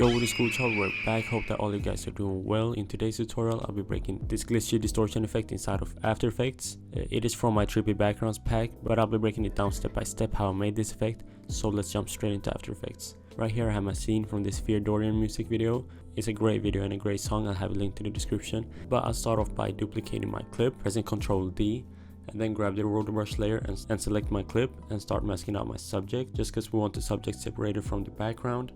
Yo, what is cool, y'all? We're back. Hope that all you guys are doing well. In today's tutorial, I'll be breaking this glitchy distortion effect inside of After Effects. It is from my trippy backgrounds pack, but I'll be breaking it down step by step how I made this effect. So let's jump straight into After Effects. Right here I have my scene from this Fear Dorian music video. It's a great video and a great song. I'll have a link to the description. But I'll start off by duplicating my clip, pressing Ctrl D, and then grab the rotor brush layer and select my clip and start masking out my subject, just because we want the subject separated from the background.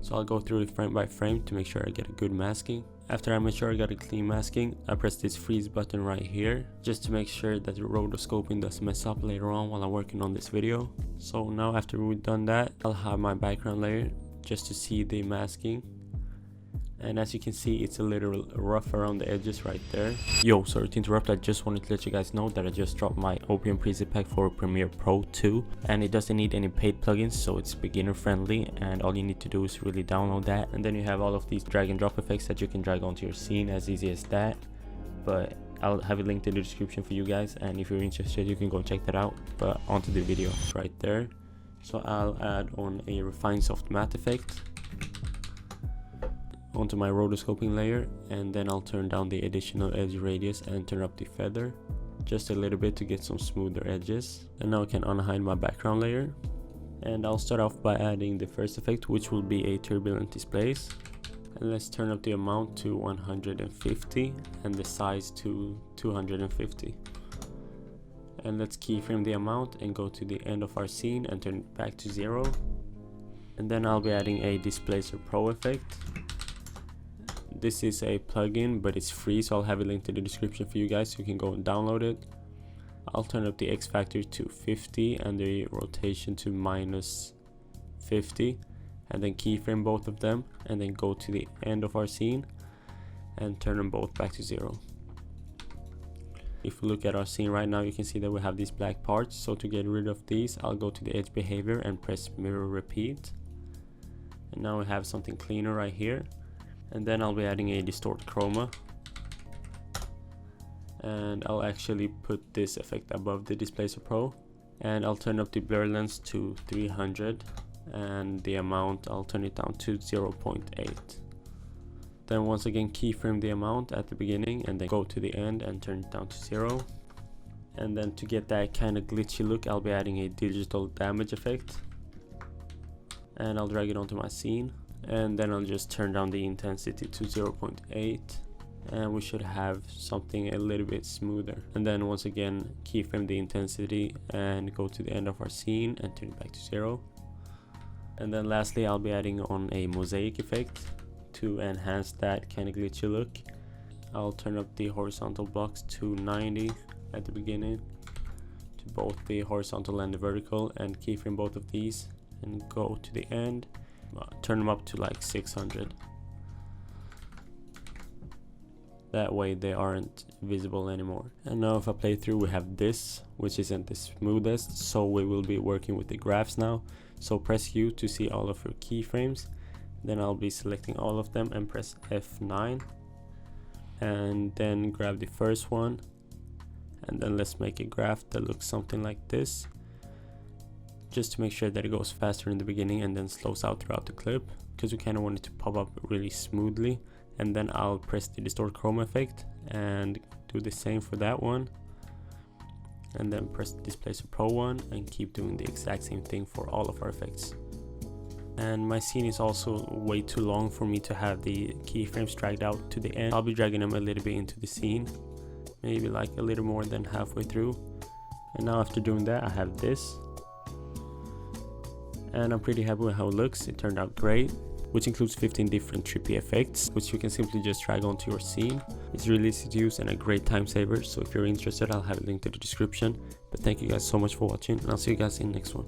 So I'll go through it frame by frame to make sure I get a good masking. After I make sure I got a clean masking, I press this freeze button right here just to make sure that the rotoscoping doesn't mess up later on while I'm working on this video. So now after we've done that, I'll have my background layer just to see the masking. And as you can see, it's a little rough around the edges right there. Yo, sorry to interrupt, I just wanted to let you guys know that I just dropped my Opium preset pack for Premiere Pro 2. And it doesn't need any paid plugins, so it's beginner friendly. And all you need to do is really download that. And then you have all of these drag and drop effects that you can drag onto your scene, as easy as that. But I'll have a link in the description for you guys. And if you're interested, you can go check that out. But onto the video right there. So I'll add on a Refine Soft Matte effect onto my rotoscoping layer, and then I'll turn down the additional edge radius and turn up the feather just a little bit to get some smoother edges. And now I can unhide my background layer, and I'll start off by adding the first effect, which will be a turbulent displace. And let's turn up the amount to 150 and the size to 250. And let's keyframe the amount and go to the end of our scene and turn it back to 0. And then I'll be adding a Displacer Pro effect. This is a plugin, but it's free, so I'll have a link to the description for you guys so you can go and download it. I'll turn up the X factor to 50 and the rotation to -50, and then keyframe both of them, and then go to the end of our scene and turn them both back to 0. If we look at our scene right now, you can see that we have these black parts. So to get rid of these, I'll go to the edge behavior and press mirror repeat, and now we have something cleaner right here. And then I'll be adding a distort chroma, and I'll actually put this effect above the Displacer Pro, and I'll turn up the blur length to 300, and the amount I'll turn it down to 0.8. Then once again keyframe the amount at the beginning and then go to the end and turn it down to 0. And then to get that kind of glitchy look, I'll be adding a digital damage effect, and I'll drag it onto my scene. And then I'll just turn down the intensity to 0.8, and we should have something a little bit smoother. And then once again keyframe the intensity and go to the end of our scene and turn it back to 0. And then lastly, I'll be adding on a mosaic effect to enhance that kind of glitchy look. I'll turn up the horizontal blocks to 90 at the beginning, to both the horizontal and the vertical, and keyframe both of these and go to the end. Turn them up to like 600. That way they aren't visible anymore. And now if I play through, we have this, which isn't the smoothest, so we will be working with the graphs now. So press U to see all of your keyframes. Then I'll be selecting all of them and press F9, and then grab the first one, and then let's make a graph that looks something like this, just to make sure that it goes faster in the beginning and then slows out throughout the clip, because we kind of want it to pop up really smoothly. And then I'll press the distort chroma effect and do the same for that one, and then press the Displacer Pro one and keep doing the exact same thing for all of our effects. And my scene is also way too long for me to have the keyframes dragged out to the end. I'll be dragging them a little bit into the scene, maybe like a little more than halfway through. And now after doing that, I have this, and I'm pretty happy with how it looks. It turned out great, which includes 15 different trippy effects, which you can simply just drag onto your scene. It's really easy to use and a great time saver, so if you're interested, I'll have a link to the description. But thank you guys so much for watching, and I'll see you guys in the next one.